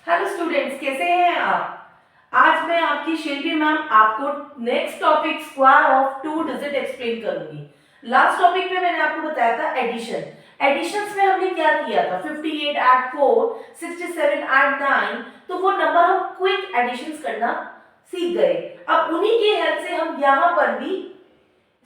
Hello students, कैसे हैं आप। आज मैं आपकी शिल्पी मैम आपको next topic square of two digit explain करूंगी। लास्ट टॉपिक में मैंने आपको बताया था एडिशन। एडिशंस में हमने क्या किया था, 58 ऐड 4, 67 ऐड 9, तो वो नंबर हम क्विक एडिशंस करना सीख गए। अब उन्हीं की हेल्प से हम यहाँ पर भी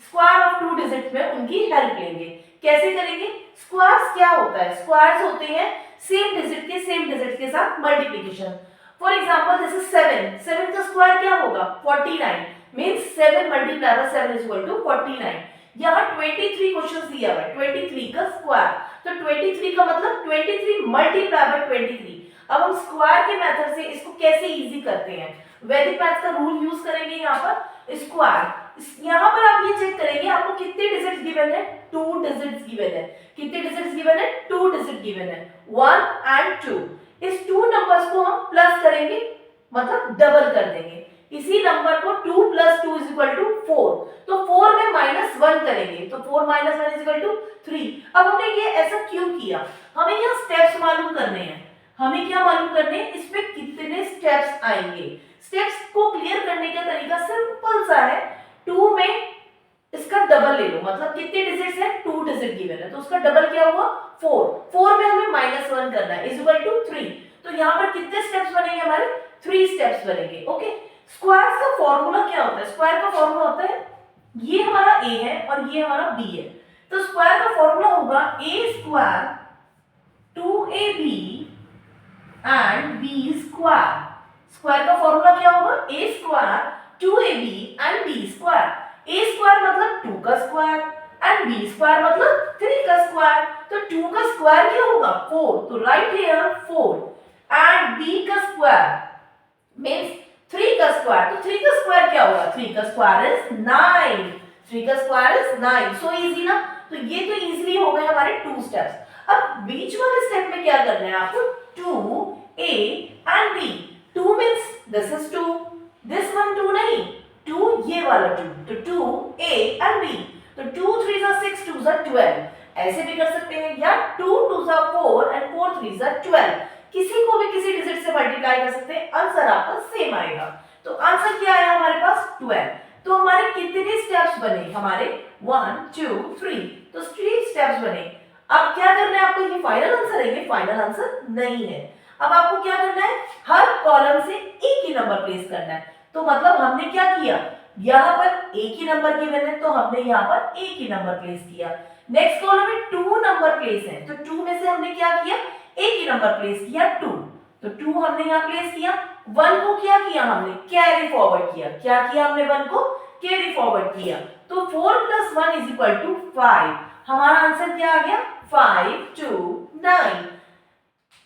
स्क्वायर ऑफ टू डिजिट में उनकी हेल्प लेंगे। कैसे करेंगे? स्क्वायर्स क्या होता है? स्क्वायर्स होते हैं सेम डिजिट के साथ multiplication. For example this is 7। 7 का स्क्वायर क्या होगा? 49 means 7 multiply by 7 is equal to 49। यहाँ 23 क्वेश्चंस दिया हुआ है, 23 का स्क्वायर, तो 23 का मतलब 23 मल्टीप्लाई बाय 23। अब हम स्क्वायर के मेथड से इसको कैसे इजी करते हैं? वैदिक मैथ का रूल यूज करेंगे यहाँ पर। स्क्वायर यहाँ पर आप ये चेक करेंगे आपको कितने डिजिट्स गिवन है, 2 डिजिट्स गिवन है। कितने डिजिट्स गिवन है? 2 डिजिट गिवन है, 1 एंड 2। इस 2 नंबर्स को हम प्लस करेंगे, मतलब डबल कर देंगे। इसी नंबर को 2 प्लस 2 इज इक्वल टू 4, तो 4 में -1 करेंगे, तो 4 - 1 इज इक्वल टू 3। अब हमने ये ऐसा क्यों किया? हमें यहाँ स्टेप्स मालूम करने हैं। हमें क्या मालूम करने हैं? इस पे कितने स्टेप्स आएंगे। स्टेप्स को क्लियर करने का तरीका सिंपल सा है। 2 में इसका डबल ले लो, मतलब कितने डिजिट्स हैं? 2 डिजिट गिवन है, तो उसका डबल क्या हुआ? 4। 4 में हमें -1 करना है, इज इक्वल टू 3। तो यहाँ पर कितने स्टेप्स बनेंगे हमारे? 3 स्टेप्स बनेंगे। ओके, स्क्वायर का फॉर्मूला क्या होता है? स्क्वायर का फॉर्मूला होता है, ये हमारा a है और ये हमारा b है, तो स्क्वायर का फॉर्मूला होगा a square 2ab and b square. Square का फॉर्मूला क्या होगा? a square 2ab and b square. a square मतलब 2 का स्क्वायर एंड b स्क्वायर मतलब 3 का स्क्वायर। तो 2 का स्क्वायर क्या होगा? 4, तो राइट हियर 4 एंड b का स्क्वायर मींस 3 का स्क्वायर, तो 3 का स्क्वायर क्या होगा? 3 का स्क्वायर इज 9। 3 का स्क्वायर इज 9। सो इजी ना। तो ये तो इजीली हो गए हमारे 2 स्टेप्स। अब बीच वाले स्टेप में क्या करना है आपको? 2a and b। 2 means this is 2, this one 2 नहीं, 2 ये वाला 2, तो 2a एंड b। तो 2 3 जा 6, 2 जा 12, ऐसे भी कर सकते हैं, या 2 2 जा 4 एंड 4 3 जा 12। किसी को भी किसी डिजिट से मल्टीप्लाई कर सकते हैं, आंसर आपका सेम आएगा। तो आंसर क्या आया हमारे पास? 12। तो हमारे कितने स्टेप्स बने? हमारे 1 2 3, तो 3 स्टेप्स बने। अब क्या करना है आपको? ये फाइनल आंसर है? ये फाइनल आंसर नहीं है। अब आपको क्या करना है? हर कॉलम से एक ही नंबर प्लेस करना है। तो मतलब हमने क्या किया, यहाँ पर एक ही नंबर गिवन है, तो हमने यहाँ पर एक ही नंबर प्लेस किया। नेक्स्ट कॉलम में 2 नंबर प्लेस है, तो 2 में से हमने क्या किया? एक ही नंबर प्लेस किया 2, तो 2 हमने यहाँ प्लेस किया। 1 को क्या किया हमने? कैरी फॉरवर्ड किया। क्या किया हमने? 1 को कैरी फॉरवर्ड किया, तो 4 + 1 इज इक्वल टू 5। हमारा आंसर क्या आ गया? 5 2 9।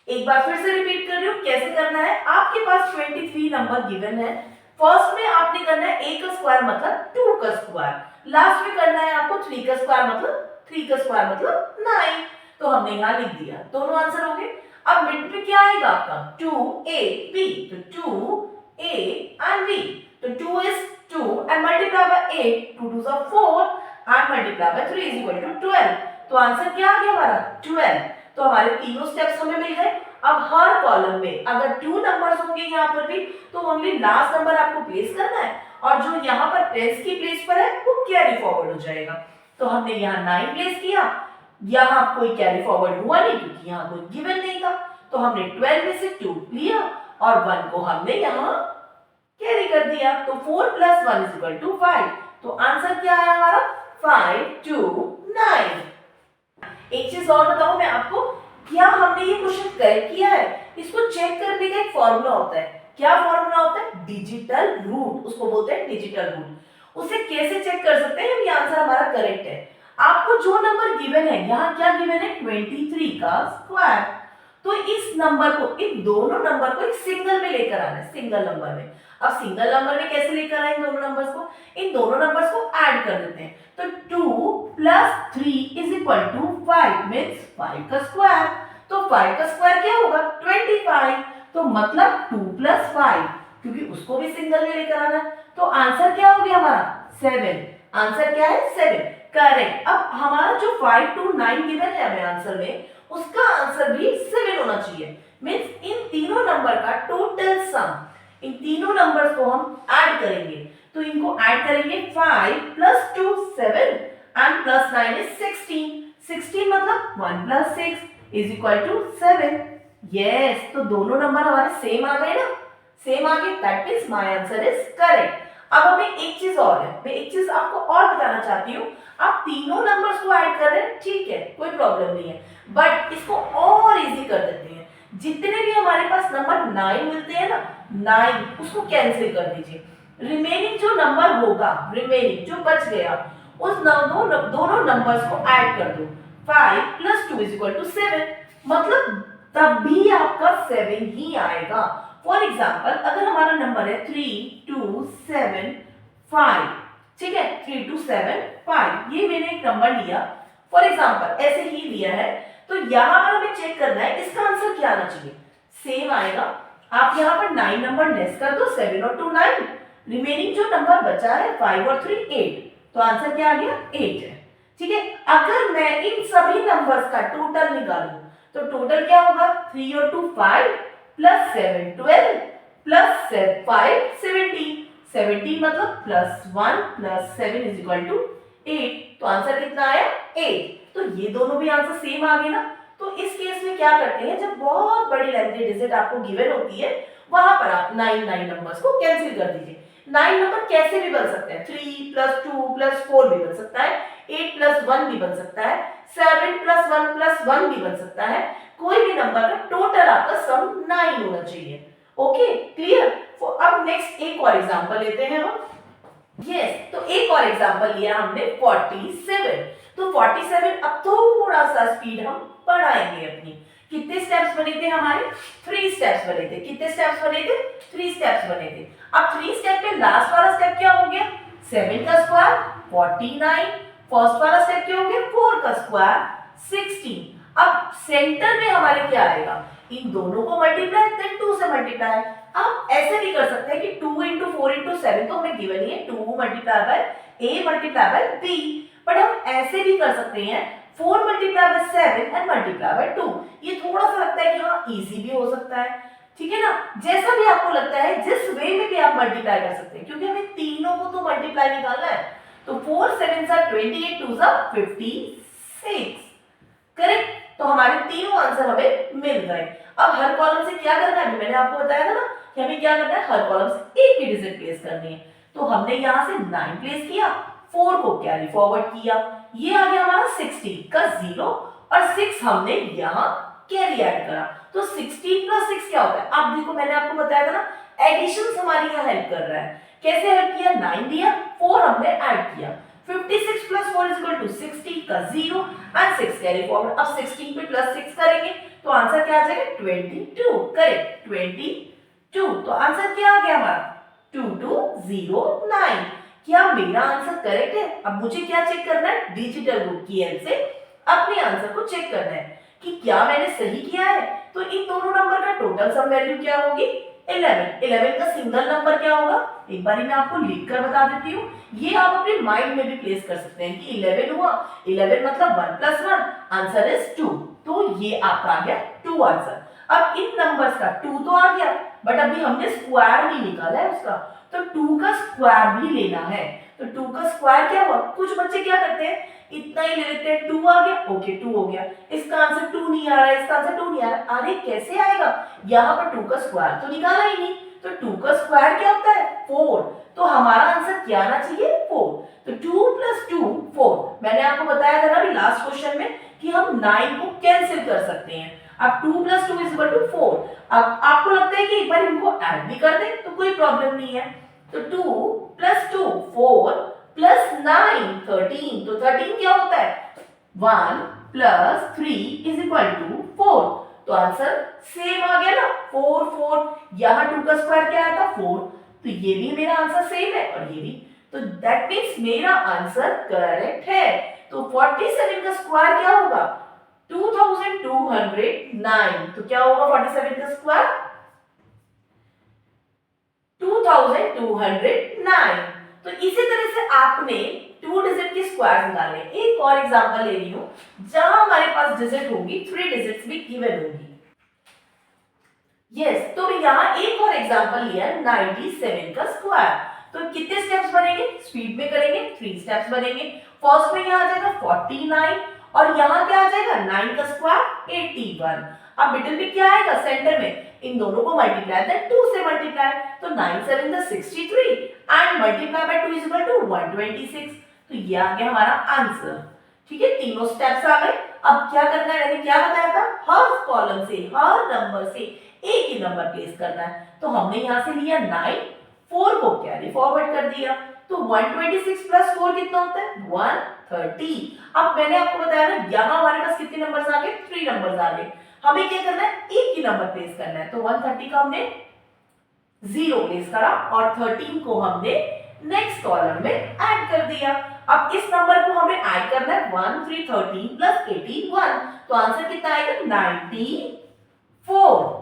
एक बार फिर से रिपीट कर रही हूँ कैसे करना है। आपके पास 23 नंबर गिवन है। फर्स्ट में आपने करना है a का स्क्वायर मतलब 2 का स्क्वायर, लास्ट में करना है आपको 3 का स्क्वायर मतलब 3 का स्क्वायर मतलब 9। तो हमने यहाँ लिख दिया, दोनों आंसर हो गए। अब मिड में क्या आएगा आपका? 2ab, तो 2a एंड b, तो 2 is 2 and multiply by 8, 2 2 are 4 and multiply by 3 is equal to 12। तो आंसर क्या आ गया हमारा? 12। तो हमारे तीनों स्टेप्स हमें मिल गए। अब हर कॉलम में अगर 2 नंबर्स होंगे यहाँ पर भी, तो ओनली लास्ट नंबर आपको प्लेस करना है, और जो यहाँ पर टेंस की प्लेस पर है वो कैरी फॉरवर्ड हो जाएगा। तो हमने यहाँ 9 प्लेस किया, यहाँ कोई कैरी फॉरवर्ड हुआ नहीं क्योंकि यहाँ कोई गिवन नहीं था, तो हमने 12 में से 2 लिया और 1 को हमने यहाँ कैरी कर दिया, तो 4 + 1 इज इक्वल टू 5। तो आंसर क्या आया हमारा? 5 2 9। एक चीज और बताऊं मैं आपको, क्या हमने ये क्वेश्चन करेक्ट किया है? इसको चेक करने का एक फॉर्मूला होता है। क्या फॉर्मूला होता है? डिजिटल रूट, उसको बोलते हैं डिजिटल रूट। उसे कैसे चेक कर सकते हैं ये आंसर हमारा करेक्ट है? आपको जो नंबर गिवन है, यहाँ क्या गिवन है? 23 का स्क्वायर। तो इस नंबर को, इन दोनों नंबर को एक सिंगल में लेकर आना है, सिंगल नंबर में। अब सिंगल नंबर में कैसे लेकर आए दोनों नंबर्स को? इन दोनों नंबर्स को ऐड कर देते हैं, तो 2 + 3 इज इक्वल टू 5 मींस 5 का स्क्वायर। तो 5 का स्क्वायर क्या होगा? 25। तो मतलब 2 + 5, क्योंकि उसको भी सिंगल में लेकर आना है। तो आंसर क्या हो गया हमारा? 7। आंसर क्या है? 7, करेक्ट। अब हमारा जो 5 2 9 गिवन है हमें आंसर में, उसका आंसर भी 7 होना चाहिए। मींस इन तीनों नंबर नंबर का टोटल सम, इन तीनों नंबर्स को हम ऐड करेंगे। तो इनको ऐड करेंगे 5 + 2 7 एंड +9 is 16। 16 मतलब 1 + 6 इज इक्वल टू 7। यस, तो दोनों नंबर हमारे सेम आ गए ना, सेम आ गए, that means my answer is correct. अब हमें एक चीज और है, मैं एक चीज आपको और बताना चाहती हूँ। आप तीनों नंबर्स को ऐड कर रहे हैं, ठीक है, कोई प्रॉब्लम नहीं है, बट इसको और इजी कर देते हैं। जितने भी हमारे पास नंबर 9 मिलते हैं ना, 9 उसको कैंसिल कर दीजिए। रिमेनिंग जो नंबर होगा, रिमेनिंग जो बच गया, उस दोनों नंबर्स को ऐड कर दो। 5 + 2 = 7, मतलब तब भी आपका 7 ही आएगा। फॉर एग्जाम्पल, अगर हमारा नंबर है 3 2 7 5, ठीक है, 3 2 7 5, ये मैंने एक नंबर लिया, फॉर एग्जाम्पल ऐसे ही लिया है। तो यहाँ पर हमें चेक करना है इसका आंसर क्या आना चाहिए, सेम आएगा। आप यहाँ पर 9 नंबर लेस कर दो, 7 और 2 9, रिमेनिंग जो नंबर बचा है 5 और 3 8, तो आंसर क्या आ गया, 8 है। ठीक है, अगर मैं इन सभी नंबर्स का टोटल निकालूं तो टोटल क्या होगा, 3 और 2 5 + 7 12 + 5 17, 17 मतलब +1 + 7 = 8, तो आंसर कितना आया, 8। तो ये दोनों भी आंसर सेम आ गए ना। तो इस केस में क्या करते हैं, जब बहुत बड़ी लेंथी डिजिट आपको गिवन होती है, वहां पर आप 9 नंबर्स को कैंसिल कर दीजिए। 9 नंबर कैसे भी बन सकते हैं, 3 + 2 + 4 भी बन सकता है, 8 + 1 भी बन सकता है, 7 + 1 + 1 भी बन सकता है। कोई भी नंबर का टोटल आपका सम 9 होना चाहिए। Okay, clear. अब नेक्स्ट एक और एग्जांपल लेते हैं हम। यस, तो एक और एग्जांपल लिया हमने 47। तो 47, अब थोड़ा सा स्पीड हम बढ़ाएंगे अपनी। कितने स्टेप्स बने थे हमारे, 3 स्टेप्स बने थे। कितने स्टेप्स बने थे, 3 स्टेप्स बने थे। अब 3 स्टेप में लास्ट वाला स्टेप क्या हो गया, 7 का स्क्वायर 49, फर्स्ट वाला स्टेप क्या हो गया, 4 का स्क्वायर 16। अब सेंटर में हमारे क्या आएगा, इन दोनों को मल्टीप्लाई, देन 2 से मल्टीप्लाई। आप ऐसे भी कर सकते हैं कि 2 × 4 × 7 तो हमें गिवन ही है, 2 × a × b, बट हम ऐसे भी कर सकते हैं 4 × 7 एंड × 2। ये थोड़ा सा लगता है कि हाँ इजी भी हो सकता है, ठीक है ना। जैसा भी आपको लगता है, जिस वे में भी आप मल्टीप्लाई कर सकते हैं, क्योंकि हमें तीनों को तो मल्टीप्लाई निकालना है। तो 4 7 28, 2 56, करेक्ट। तो हमारे तीनों आंसर हमें मिल गए। अब हर कॉलम से क्या करना है, मैंने आपको बताया था ना कि हमें क्या करना है, हर कॉलम से एक ही डिजिट प्लेस करनी है। तो हमने यहाँ से 9 प्लेस किया, 4 को कैरी फॉरवर्ड किया, ये आ गया हमारा 16 का 0 और 6 हमने यहाँ कैरी ऐड करा। तो 16 + 6 क्या होता है, आप देखो मैंने आपको बताया था ना, एडिशन हमारी यहाँ हेल्प कर रहा है। कैसे हेल्प किया, 9 दिया, 4 हमने ऐड किया, 56 + 4 = 60 का 0 एंड 6 कैरी फॉरवर्ड। अब 16 पे +6 करेंगे तो आंसर क्या आ जाएगा, 22, करेक्ट, 22। तो आंसर क्या आ गया हमारा, 2209। क्या मेरा आंसर करेक्ट है। अब मुझे क्या चेक करना है, डिजिटल रूट की हेल्प से अपने आंसर को चेक करना है कि क्या मैंने सही किया है। तो इन दोनों नंबर का टोटल सम वैल्यू क्या होगी, 11। 11 का सिंगल नंबर क्या होगा, एक बार मैं आपको लिखकर बता देती हूँ। ये आप अपने माइंड में भी प्लेस कर सकते हैं कि 11 हुआ, 11 मतलब 1 + 1, आंसर इज 2। तो ये आपका आ गया 2 आंसर। अब इन नंबर्स का 2 तो आ गया, बट अभी हमने स्क्वायर भी निकाला है उसका, तो 2 का स्क्वायर भी लेना है। तो 2 का स्क्वायर क्या हुआ, कुछ बच्चे क्या करते हैं, इतना ही ले लेते हैं, 2 आ गया, ओके 2 हो गया, इसका आंसर 2 नहीं आ रहा है, इसका आंसर 2 नहीं आ रहा। अरे कैसे आएगा, यहाँ पर 2 का स्क्वायर तो निकाला ही नहीं। तो 2 का स्क्वायर क्या होता है, 4। तो हमारा आंसर क्या आना चाहिए, 4। तो 2 + 2 4। मैंने आपको बताया था ना अभी लास्ट क्वेश्चन में कि हम 9 को कैंसिल कर सकते हैं। अब 2 + 2 = 4। अब आपको लगता है कि एक बार इनको ऐड भी कर दें तो कोई प्रॉब्लम नहीं है। तो 2 + 2 4 + 9 13। तो 13 क्या होता है, 1 + 3 = 4। तो आंसर सेम आ गया ना, 4 4। यहाँ 2 का स्क्वायर क्या आया था, 4। तो ये भी मेरा आंसर सेम है और ये भी। तो दैट मीन्स मेरा आंसर करेक्ट है। तो 47 का स्क्वायर क्या होगा, 2209। तो क्या होगा 47 का स्क्वायर, 2209। तो इसी तरह से आपने 2 डिजिट के स्क्वायर निकालने। एक और एग्जांपल ले रही हूं जहां हमारे पास डिजिट होगी, 3 डिजिट्स भी गिवन होगी। यस, तो यहाँ एक और एग्जांपल लिया 97 का स्क्वायर। तो कितने स्टेप्स बनेंगे, स्पीड में करेंगे 3 स्टेप्स बनेंगे। फर्स्ट में यहाँ आ जाएगा 49 और यहाँ क्या आ जाएगा 9 का स्क्वायर 81। अब मिडिल में क्या आएगा, सेंटर में इन दोनों को मल्टीप्लाई देन 2 से मल्टीप्लाई, तो 9 7 का 63 and multiply by 2 is equal to 126। तो ये आ गया हमारा आंसर। ठीक है, तीनों स्टेप्स आ गए। अब क्या करना है, मैंने क्या बताया था, हर कॉलम से हर नंबर से एक ही नंबर प्लेस करना है। तो हमने यहां से लिया 9, 4 को कैरी फॉरवर्ड कर दिया, तो 126 प्लस 4 कितना होता है 130। अब मैंने आपको बताया ना, यहां हमारे पास कितने नंबर्स आ गए, 3 नंबर्स आ गए। हमें क्या करना है, एक ही नंबर प्लेस करना है। तो 130 का हमने 0 प्लेस करा और 13 को हमने नेक्स्ट कॉलम में ऐड कर दिया। अब इस नंबर को हमें ऐड करना है 1 3 13 प्लस 81, तो आंसर कितना आएगा 94।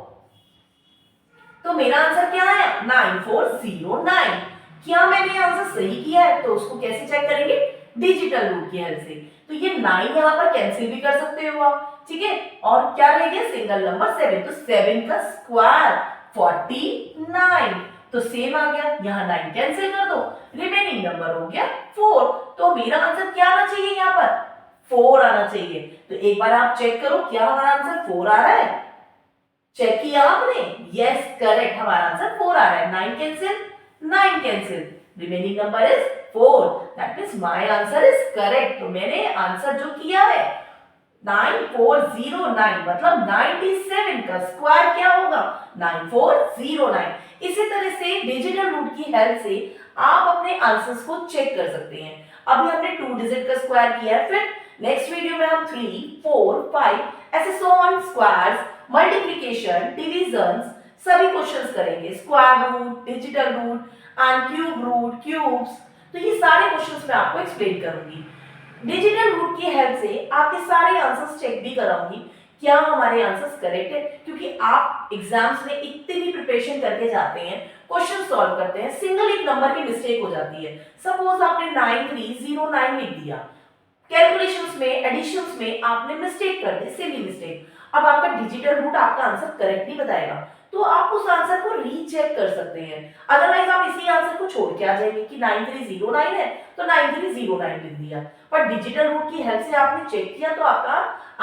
तो मेरा आंसर क्या आया 9409। क्या मैंने आंसर सही किया है, तो उसको कैसे चेक करेंगे, डिजिटल रूट की हेल्प से। तो ये 9 यहाँ पर कैंसिल भी कर सकते हो आप, ठीक है। और क्या रह गया, सिंगल नंबर 7, तो 7 का स्क्वायर 49। तो सेम आ गया, यहाँ 9 कैंसिल कर दो, रिमेनिंग नंबर हो गया 4। तो मेरा आंसर क्या आना चाहिए, यहाँ पर 4 आना चाहिए। तो एक बार आप चेक करो, क्या हमारा आंसर 4 आ रहा है, चेक किया आपने, यस करेक्ट, हमारा आंसर 4 आ रहा है। 9 cancel, 9 cancel, remaining number is 4, that means my answer is correct. तो मैंने आंसर जो किया है 9409, मतलब 97 का स्क्वायर क्या होगा 9409। इसी तरह से डिजिटल रूट की हेल्प से आप अपने आंसर्स को चेक कर सकते हैं। अभी हमने 2 डिजिट का स्क्वायर किया है, फिर नेक्स्ट वीडियो में हम 3 4 5 ऐसे so on squares, multiplication, divisions सभी क्वेश्चंस करेंगे, square root, digital root and cube root, cubes. तो ये सारे क्वेश्चंस मैं आपको एक्सप्लेन करूंगी। डिजिटल रूट की हेल्प से आपके सारे आंसर्स चेक भी कराऊंगी, क्या हमारे आंसर्स करेक्ट है, क्योंकि आप एग्जाम्स में इतनी भी प्रिपरेशन करके जाते हैं, क्वेश्चन सॉल्व करते हैं, सिंगल एक नंबर की मिस्टेक हो जाती है। सपोज आपने 9309 लिख दिया, कैलकुलेशंस में, एडिशंस में आपने मिस्टेक कर दी, सिली मिस्टेक। अब आपका डिजिटल रूट आपका आंसर करेक्ट नहीं बताएगा, तो आप उस आंसर को रीचेक कर सकते हैं। अदरवाइज आप इसी आंसर को छोड़ के आ जाएंगे कि 9309 है तो 9309 लिख दिया। पर डिजिटल रूट की हेल्प से आपने चेक किया तो आपका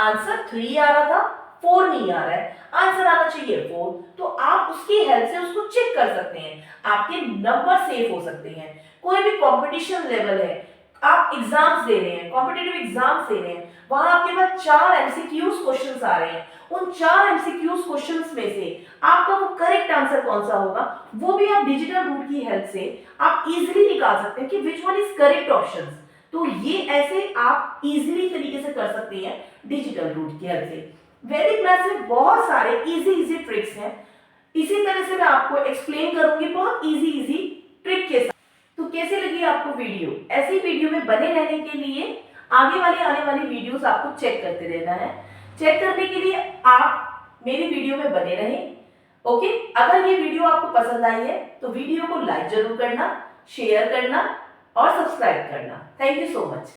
आंसर 3 आ रहा था, 4 नहीं आ रहा है, आंसर आना चाहिए 4। तो आप उसकी हेल्प से उसको चेक कर सकते हैं, आपके नंबर सेव हो सकते हैं। कोई भी कंपटीशन लेवल है, आप एग्जाम्स दे रहे हैं, कॉम्पिटिटिव एग्जाम्स दे रहे हैं, वहां आपके पास 4 एमसीक्यूज क्वेश्चंस आ रहे हैं, उन 4 एमसीक्यूज क्वेश्चंस में से आपका वो करेक्ट आंसर कौन सा होगा, वो भी आप डिजिटल रूट की हेल्प से आप इजीली निकाल सकते हैं कि which one is correct options. तो ये ऐसे आप इजीली तरीके से कर सकते हैं डिजिटल रूट की हेल्प से। वैदिक मैथ्स में बहुत सारे इजी ट्रिक्स हैं, इसी तरह से मैं आपको एक्सप्लेन करूंगी बहुत इजी ट्रिक के साथ। तो कैसे लगी आपको वीडियो, ऐसी वीडियो में बने रहने के लिए आगे वाली आने वाली वीडियोस आपको चेक करते रहना है। चेक करने के लिए आप मेरी वीडियो में बने रहें। ओके, अगर ये वीडियो आपको पसंद आई है तो वीडियो को लाइक जरूर करना, शेयर करना और सब्सक्राइब करना। Thank you so much.